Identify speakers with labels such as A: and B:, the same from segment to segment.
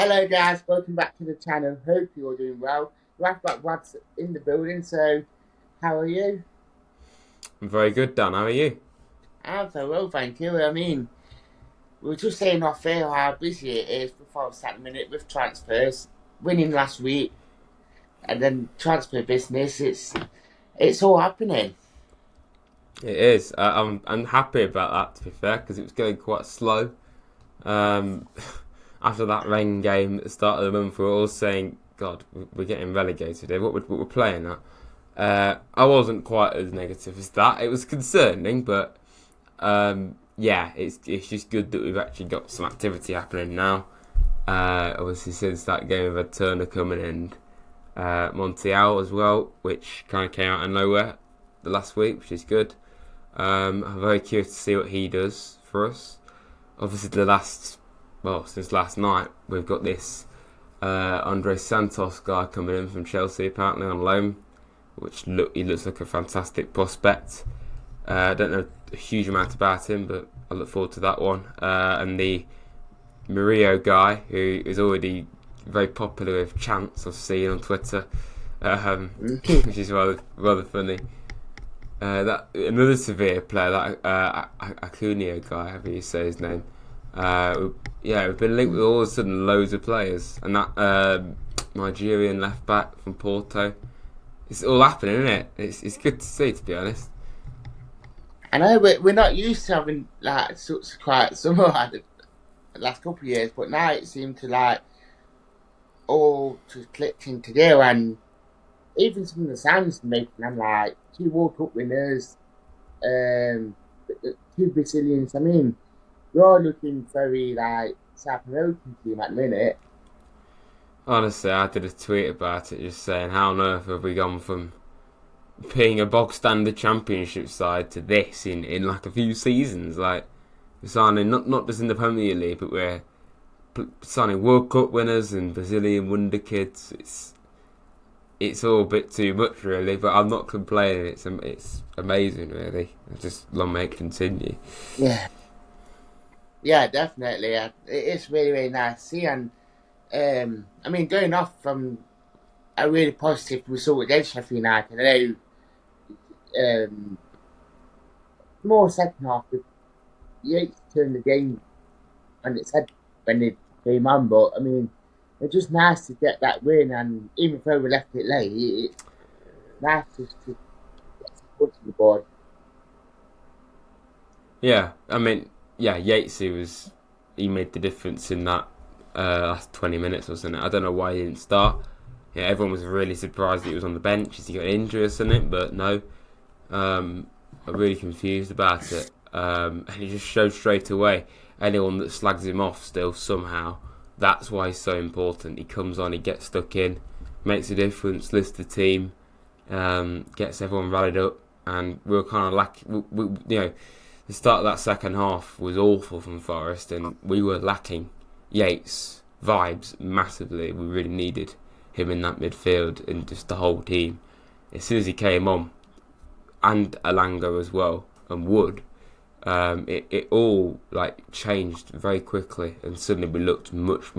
A: Hello guys, welcome back to the channel. Hope you're doing well. I've got Wads in the building, so how are you?
B: I'm very good, Dan. How are you?
A: I'm so well, thank you. We were just saying off air how busy it is before we start a minute with transfers. Winning last week and then transfer business, it's all happening.
B: It is. I'm happy about that, to be fair, because it was going quite slow. Um, After that rain game at the start of the month, we were all saying, "God, we're getting relegated here. What we're playing at?" I wasn't quite as negative as that. It was concerning, but yeah, it's just good that we've actually got some activity happening now. Obviously, since that game of a Turner coming in, Montiel as well, which kind of came out of nowhere the last week, which is good. I'm very curious to see what he does for us. Obviously, since last night, we've got this Andre Santos guy coming in from Chelsea, apparently on loan, he looks like a fantastic prospect. I don't know a huge amount about him, but I look forward to that one. And the Murillo guy, who is already very popular with chants I've seen on Twitter, which is rather funny. That another Sevilla player, that Acuna guy, however you say his name. Yeah, we've been linked with all of a sudden loads of players, and that Nigerian left back from Porto. It's all happening, isn't it? It's good to see, to be honest.
A: I know we're not used to having like such quiet summer like the last couple of years, but now it seems to like all just clicked in together and even some of the sounds making, I'm like, two World Cup winners, um, two Brazilians. I mean, we're all looking very like South American team at the minute.
B: Honestly, I did a tweet about it, just saying how on earth have we gone from being a bog standard championship side to this in like a few seasons? Like we're signing not just in the Premier League, but we're signing World Cup winners and Brazilian wonder kids. It's all a bit too much, really, but I'm not complaining. It's amazing, really. Just long may it continue.
A: Yeah, yeah, definitely. It's really really nice to see, and I mean, going off from a really positive result against Sheffield United, I know more second half. Yates turned the game on its head when it came on, but I mean, it's just nice to get that win, and even though we left it late, it's nice to get some points on the board.
B: Yeah, I mean, yeah, he made the difference in that last 20 minutes, wasn't it? I don't know why he didn't start. Yeah, everyone was really surprised that he was on the bench. Is he got an injury or something? But no, I'm really confused about it. And he just showed straight away. Anyone that slags him off still somehow, that's why he's so important. He comes on, he gets stuck in, makes a difference, lifts the team, gets everyone rallied up, and we were kind of lacking. The start of that second half was awful from Forest, and we were lacking Yates vibes massively. We really needed him in that midfield and just the whole team. As soon as he came on, and Alanga as well, and Wood, it all like changed very quickly, and suddenly we looked much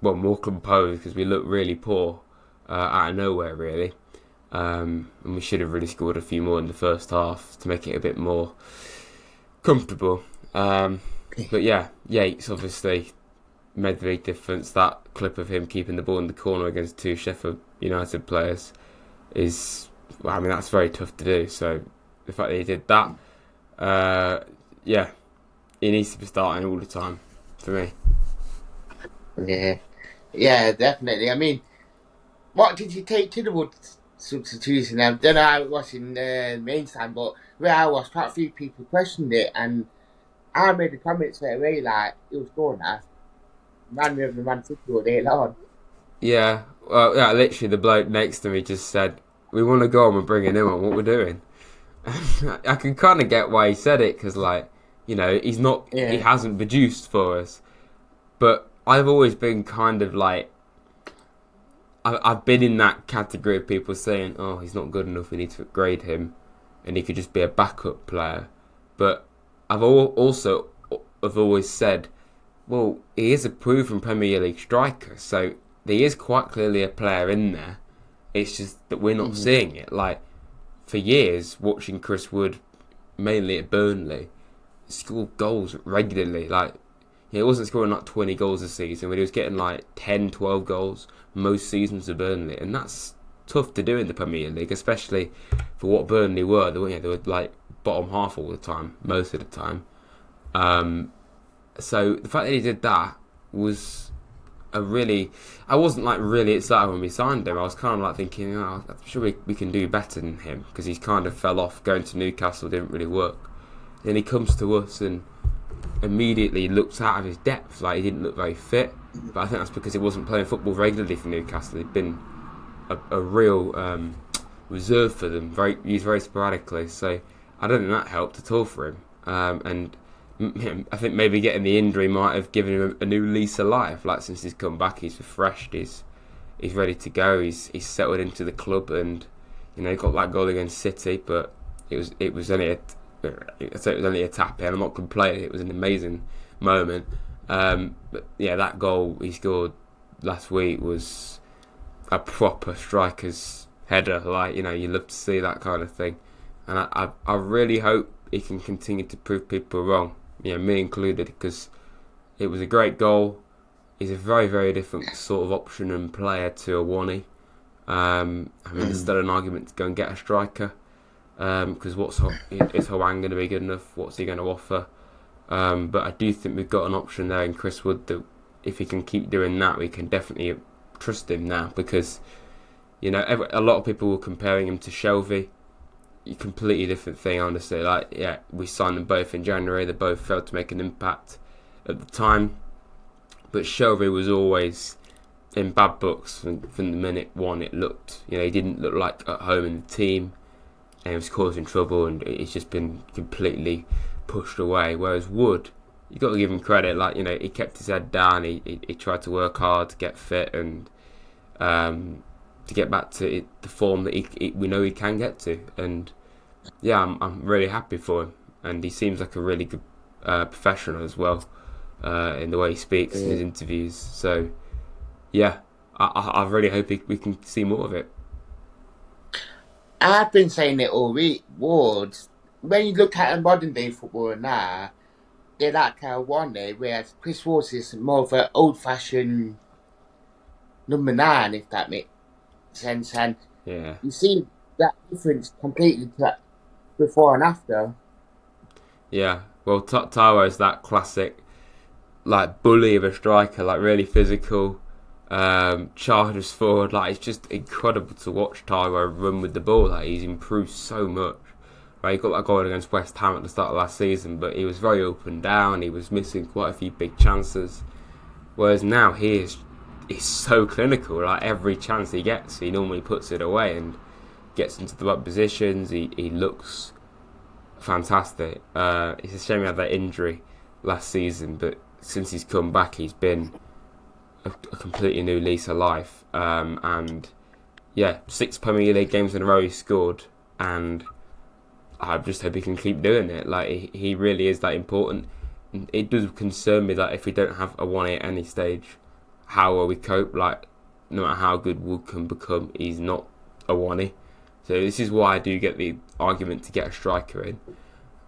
B: more composed because we looked really poor out of nowhere really. And we should have really scored a few more in the first half to make it a bit more comfortable. But yeah, Yates obviously made the big difference. That clip of him keeping the ball in the corner against two Sheffield United players is, well, I mean, that's very tough to do. So the fact that he did that, yeah, he needs to be starting all the time for me.
A: Yeah, yeah, definitely. I mean, what did you take to the Wood substitution? I don't know how it was in the main time, but where I was, quite a few people questioned it, and I made a comment straight away like it was going now. Man me of the Man City all day long.
B: Yeah, well, yeah, literally the bloke next to me just said, "We want to go on and bring him on. What we're doing." I can kind of get why he said it because, like, he
A: Yeah.
B: hasn't produced for us. But I've always been kind of like, I've been in that category of people saying, "Oh, he's not good enough. We need to upgrade him, and he could just be a backup player." But I've always said Well, he is a proven Premier League striker, so there is quite clearly a player in there. It's just that we're not
A: Mhm.
B: seeing it. Like, for years, watching Chris Wood, mainly at Burnley, score goals regularly. Like, he wasn't scoring like 20 goals a season, but he was getting like 10, 12 goals most seasons of Burnley. And that's tough to do in the Premier League, especially for what Burnley were. They were like bottom half all the time, most of the time. Um, so the fact that he did that was a really. I wasn't like really excited when we signed him. I was kind of like thinking, oh, I'm sure we can do better than him because he's kind of fell off. Going to Newcastle didn't really work. Then he comes to us and immediately looked out of his depth. Like he didn't look very fit. But I think that's because he wasn't playing football regularly for Newcastle. He'd been a real reserve for them, used very sporadically. So I don't think that helped at all for him. And I think maybe getting the injury might have given him a new lease of life. Like since he's come back, he's refreshed. He's ready to go. He's settled into the club, and he got that goal against City, but it was only a tap in. I'm not complaining. It was an amazing moment. But yeah, that goal he scored last week was a proper striker's header. Like you love to see that kind of thing, and I really hope he can continue to prove people wrong. Me included, because it was a great goal. He's a very, very different sort of option and player to Awani. There's still an argument to go and get a striker, because is Hwang going to be good enough? What's he going to offer? But I do think we've got an option there in Chris Wood that if he can keep doing that, we can definitely trust him now, because a lot of people were comparing him to Shelvey. A completely different thing, honestly. We signed them both in January. They both failed to make an impact at the time, but Shelby was always in bad books from the minute one. It looked, he didn't look like at home in the team, and he was causing trouble, and it's just been completely pushed away. Whereas Wood, you got to give him credit. He kept his head down. He tried to work hard to get fit and to get back to the form that we know he can get to. And yeah, I'm really happy for him. And he seems like a really good professional as well, in the way he speaks in his interviews. So yeah, I really hope we can see more of it.
A: I've been saying it all week. Wards, when you look at a modern day football now, they're like a one day, whereas Chris Wards is more of an old fashioned number 9, if that makes sense. And
B: Yeah.
A: you see that difference completely to before and after.
B: Yeah. Well, Taiwo is that classic, like bully of a striker, like really physical, charges forward. Like it's just incredible to watch Taiwo run with the ball. Like he's improved so much. Right, he got that goal against West Ham at the start of last season, but he was very up and down. He was missing quite a few big chances. Whereas now he's so clinical. Like every chance he gets, he normally puts it away and gets into the right positions. He looks fantastic. It's a shame he had that injury last season, but since he's come back, he's been a completely new lease of life. And yeah, 6 Premier League games in a row he scored, and I just hope he can keep doing it. Like he really is that important. It does concern me that if we don't have a 1A at any stage, how will we cope? Like no matter how good Wood can become, he's not a 1A. So this is why I do get the argument to get a striker in.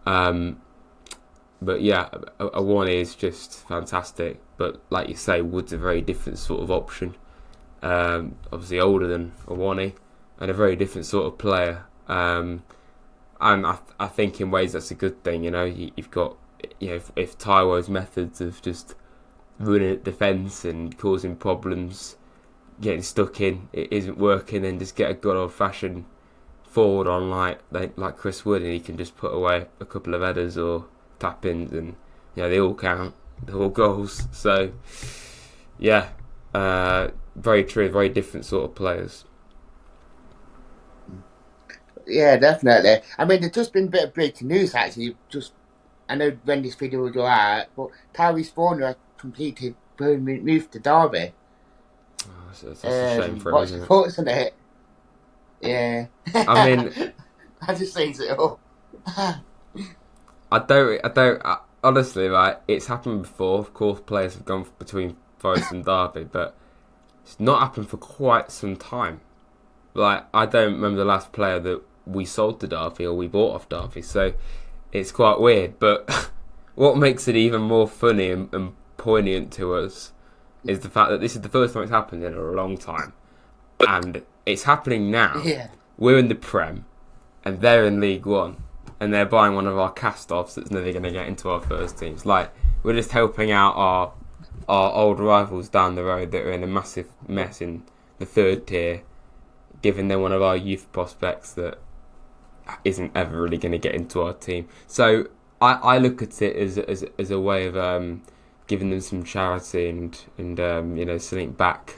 B: But yeah, a 1A is just fantastic. But like you say, Wood's a very different sort of option. Obviously older than a 1A, and a very different sort of player. And I think in ways that's a good thing. You've got if Taiwo's methods of just running at defence and causing problems, getting stuck in, it isn't working, then just get a good old fashioned forward on like Chris Wood, and he can just put away a couple of headers or tap ins, and they all count, they're all goals. So yeah, very true, very different sort of players.
A: Yeah, definitely. I mean, there's just been a bit of breaking news actually. Just I know when this video will go out, but Tyree Spawner has completed permanent move to Derby.
B: Oh, that's a shame for him,
A: What's your
B: isn't it?
A: thoughts on it? Yeah.
B: I mean,
A: I just says it all.
B: I don't. honestly, right, it's happened before. Of course, players have gone between Forest and Derby, but it's not happened for quite some time. Like, I don't remember the last player that we sold to Derby or we bought off Derby, so it's quite weird. But what makes it even more funny and poignant to us is the fact that this is the first time it's happened in a long time. And it's happening now.
A: Yeah,
B: We're in the Prem, and they're in League One, and they're buying one of our cast-offs that's never going to get into our first teams. Like, we're just helping out our old rivals down the road that are in a massive mess in the third tier, giving them one of our youth prospects that isn't ever really going to get into our team. So I look at it as a way of giving them some charity and something back.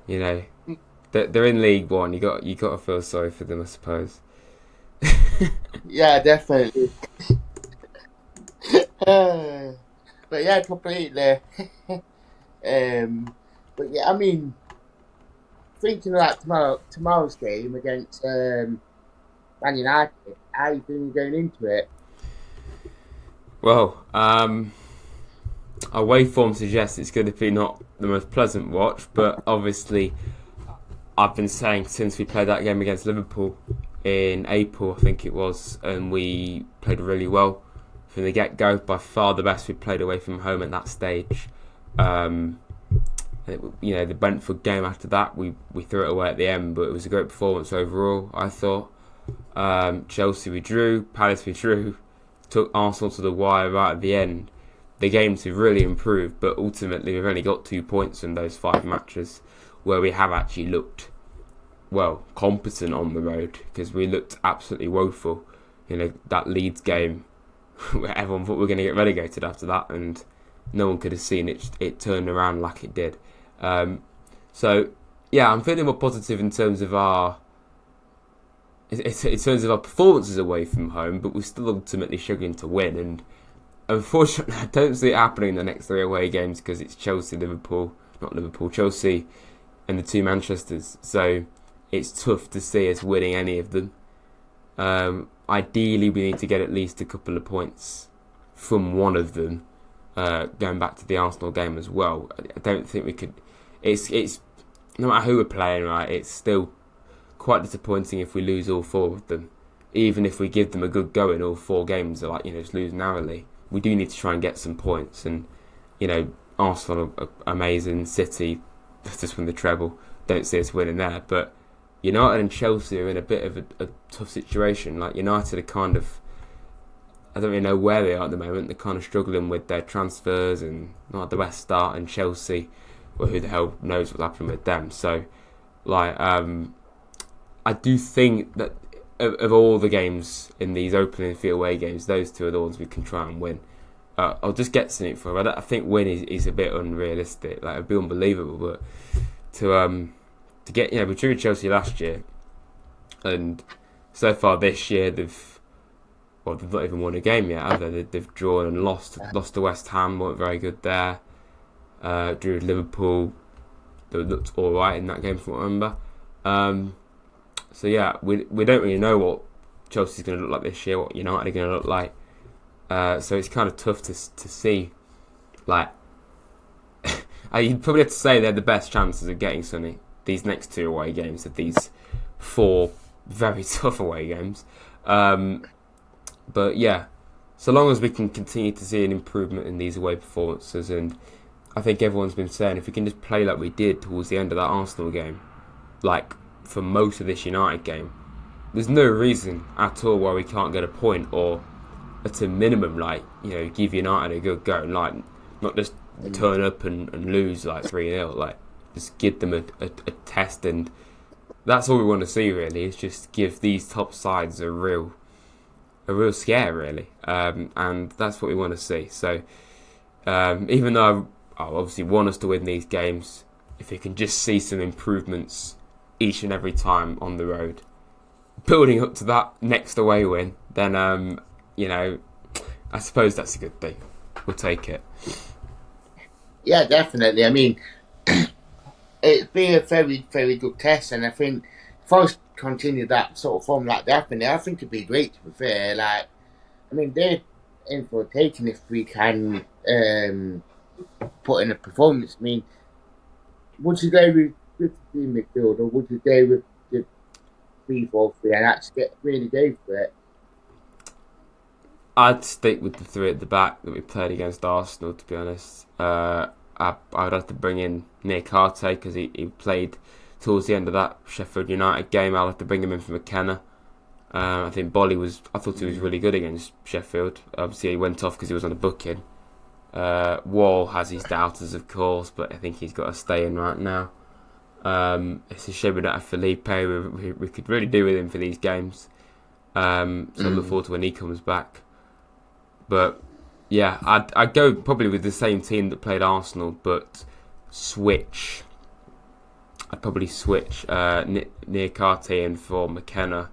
B: You know, they're in League One. You got to feel sorry for them, I suppose.
A: yeah, definitely. Uh, but yeah, completely. But yeah, I mean, thinking about tomorrow's game against Man United, how you feeling going into it?
B: Well, our waveform suggests it's going to be not the most pleasant watch, but obviously I've been saying since we played that game against Liverpool in April, I think it was, and we played really well from the get-go. By far the best we played away from home at that stage. The Brentford game after that, we threw it away at the end, but it was a great performance overall, I thought. Chelsea we drew, Palace we drew, took Arsenal to the wire right at the end. The games have really improved, but ultimately we've only got 2 points in those 5 matches where we have actually looked, well, competent on the road, because we looked absolutely woeful. That Leeds game where everyone thought we were going to get relegated after that, and no one could have seen it turned around like it did. So, yeah, I'm feeling more positive in terms of our performances away from home, but we're still ultimately struggling to win. And unfortunately, I don't see it happening in the next 3 away games because it's Chelsea, Chelsea, and the 2 Manchesters. So it's tough to see us winning any of them. Ideally, we need to get at least a couple of points from one of them. Going back to the Arsenal game as well, I don't think we could. It's no matter who we're playing, right? It's still quite disappointing if we lose all 4 of them. Even if we give them a good go in all 4 games, just lose narrowly. We do need to try and get some points, and Arsenal are amazing. City just win the treble. Don't see us winning there, but United and Chelsea are in a bit of a tough situation. Like, United are kind of, I don't really know where they are at the moment. They're kind of struggling with their transfers and not at the best start. And Chelsea, well, who the hell knows what's happening with them? So, I do think that of all the games in these opening 3 away games, those 2 are the ones we can try and win. I'll just get something for it. I think win is a bit unrealistic. Like, it'd be unbelievable, but to get, we drew Chelsea last year, and so far this year they've not even won a game yet, have they? They've drawn and lost to West Ham, weren't very good there. Drew Liverpool, they looked all right in that game, from what I remember. So yeah, we don't really know what Chelsea's going to look like this year, what United are going to look like. So it's kind of tough to see. Like, you'd probably have to say they're the best chances of getting something. These next 2 away games of these 4 very tough away games. But yeah, so long as we can continue to see an improvement in these away performances, and I think everyone's been saying if we can just play like we did towards the end of that Arsenal game, like for most of this United game, there's no reason at all why we can't get a point, or at a minimum, give United a good go, and not just turn up and lose 3-0, just give them a test. And that's all we want to see, really, is just give these top sides a real scare, really, and that's what we want to see. So even though I obviously want us to win these games, if we can just see some improvements each and every time on the road, building up to that next away win, then I suppose that's a good thing. We'll take it.
A: Yeah, definitely. I mean, it'd be a very, very good test, and I think if I was continue that sort of form like they have been, I think it'd be great. To be fair, I mean, they in for taking if we can put in a performance. I mean, would you go with the team midfield or would you go with the 3-4-3 and actually really go for it?
B: I'd stick with the three at the back that we played against Arsenal, to be honest. I would have to bring in Nick Arte because he played towards the end of that Sheffield United game. I'll have to bring him in for McKenna. I think I thought he was really good against Sheffield. Obviously, he went off because he was on a booking. Wall has his doubters, of course, but I think he's got to stay in right now. It's a shame we don't have Felipe. We could really do with him for these games. So I look forward to when he comes back. But yeah, I'd go probably with the same team that played Arsenal, but switch. I'd probably switch Niakate in for McKenna.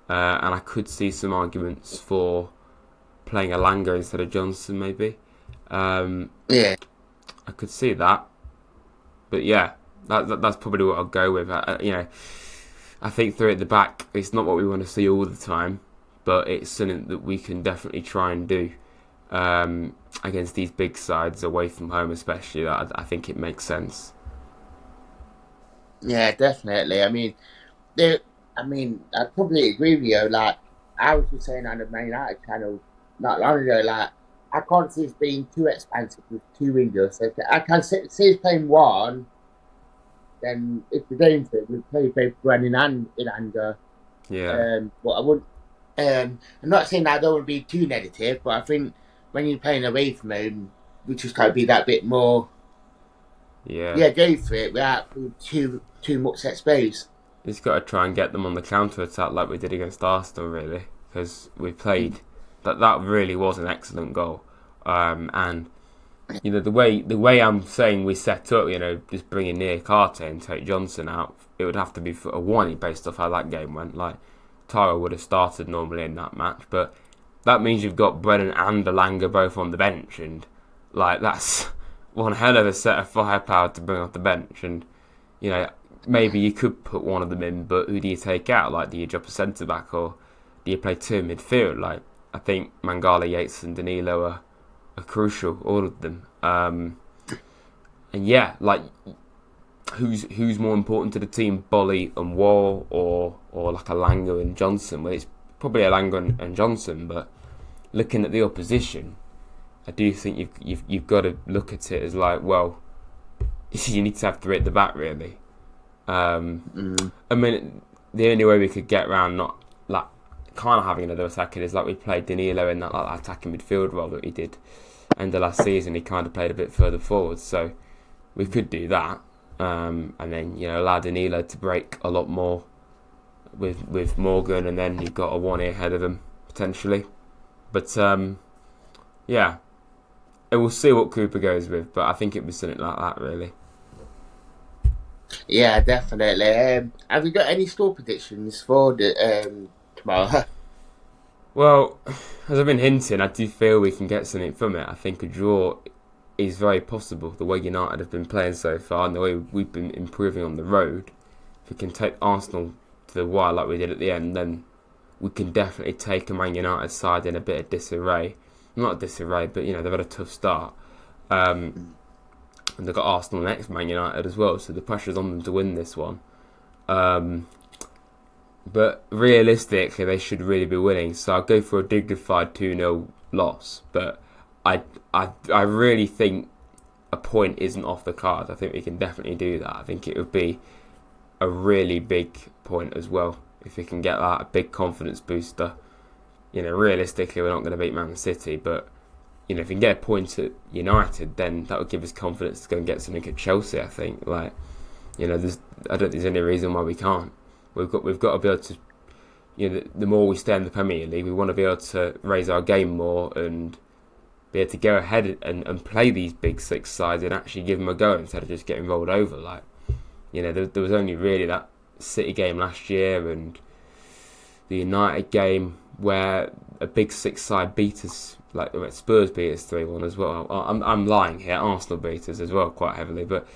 B: And I could see some arguments for playing Alanga instead of Johnson, maybe.
A: Yeah.
B: I could see that. But yeah, that's probably what I'll go with. I think three at the back, it's not what we want to see all the time, but it's something that we can definitely try and do against these big sides away from home, especially. I think it makes sense.
A: Yeah, definitely. I probably agree with you. Like, I was just saying on the Man United channel not long ago, like, I can't see us being too expansive with two wingers. So I can see us playing one, then if we're going for it, we'd play both Brennan and Ilanga.
B: Yeah,
A: But I wouldn't. I'm not saying that I don't want to be too negative, but I think when you're playing away from home, we just got to be that bit more.
B: yeah.
A: Yeah, go for it without being too much exposed.
B: He's got to try and get them on the counter attack like we did against Arsenal, really, because we played that really was an excellent goal. And the way I'm saying we set up, just bringing Nick Arte and take Johnson out, it would have to be for a warning based off how that game went. Like Taro would have started normally in that match, but that means you've got Brennan and Alanga both on the bench, and like that's one hell of a set of firepower to bring off the bench. And maybe you could put one of them in, but who do you take out? Like, do you drop a centre back or do you play two in midfield? Like, I think Mangala, Yates, and Danilo are crucial, all of them. And yeah, like, who's more important to the team, Bolly and Wall, or like Alanga and Johnson? Well, it's probably Alanga and Johnson, but looking at the opposition, I do think you've got to look at it as like, well, you need to have three at the back, really. I mean, the only way we could get around not like kind of having another attacker is like we played Danilo in that like attacking midfield role that he did end of last season. He kind of played a bit further forward, so we could do that, and then allow Danilo to break a lot more with Morgan, and then you've got a 1 year ahead of him potentially. But yeah, we'll see what Cooper goes with, but I think it was something like that, really.
A: Yeah, definitely. Have you got any score predictions for the tomorrow?
B: Well, as I've been hinting, I do feel we can get something from it. I think a draw is very possible. The way United have been playing so far and the way we've been improving on the road, if we can take Arsenal to the wire like we did at the end, then we can definitely take a Man United side in a bit of disarray. Not disarray, but they've had a tough start. And they've got Arsenal next, Man United as well, so the pressure's on them to win this one. But realistically, they should really be winning, so I'll go for a dignified 2-0 loss. But I really think a point isn't off the cards. I think we can definitely do that. I think it would be a really big point as well if we can get that, a big confidence booster. Realistically, we're not going to beat Man City, but if we can get a point at United, then that would give us confidence to go and get something at Chelsea. I think, I don't think there's any reason why we can't. We've got to be able to, the more we stay in the Premier League, we want to be able to raise our game more and be able to go ahead and play these big six sides and actually give them a go instead of just getting rolled over. There was only really that City game last year and the United game where a big six side beat us. Like Spurs beat us 3-1 as well. I'm lying here. Arsenal beat us as well quite heavily, but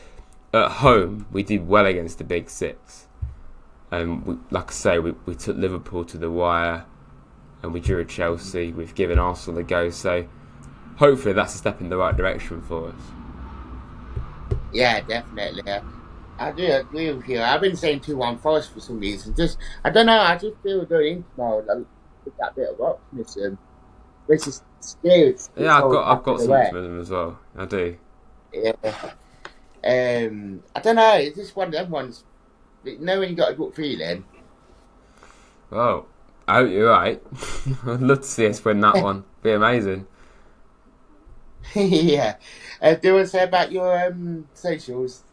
B: at home we did well against the big six. And like I say, we took Liverpool to the wire. and we drew at Chelsea. We've given Arsenal a go, so hopefully that's a step in the right direction for us.
A: Yeah, definitely. I do agree with you. I've been saying 2-1 Forest for some reason. Just I don't know. I just feel going into mode with that bit of optimism, which is scary. It's
B: Yeah,
A: so
B: I've
A: after
B: got
A: the
B: some
A: way.
B: optimism as well. I do.
A: Yeah. I don't know. It's just one of them ones. You know when you got a good feeling.
B: Well, I hope you're right. I'd love to see us win that one. Be amazing.
A: Yeah. Do you want to say about your socials?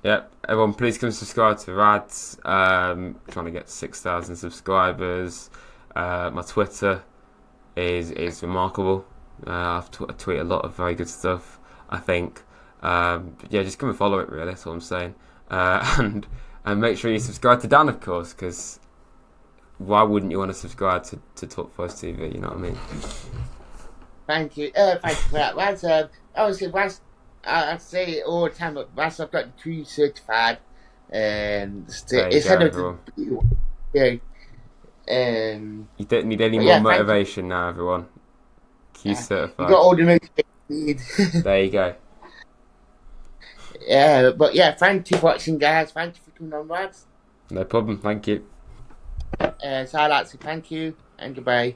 B: Yep, everyone, please come subscribe to Rads. Trying to get 6,000 subscribers. My Twitter is remarkable. I tweet a lot of very good stuff, I think. Yeah, just come and follow it, really. That's all I'm saying. And make sure you subscribe to Dan, of course, because why wouldn't you want to subscribe to Talk Forest TV? You know what I mean?
A: Thank you. Thank you for that. Obviously, I say it all the time, but once I've got the two certified,
B: There you
A: it's
B: go,
A: headed to
B: everyone.
A: yeah.
B: You don't need any
A: But
B: more
A: yeah, thank you.
B: motivation now, everyone. Q
A: You got
B: certified.
A: all the motivation you need.
B: There you go.
A: Yeah, but yeah, thank you for watching, guys. Thank you for coming on, lads.
B: No problem. Thank you.
A: So I'd like to say thank you and goodbye.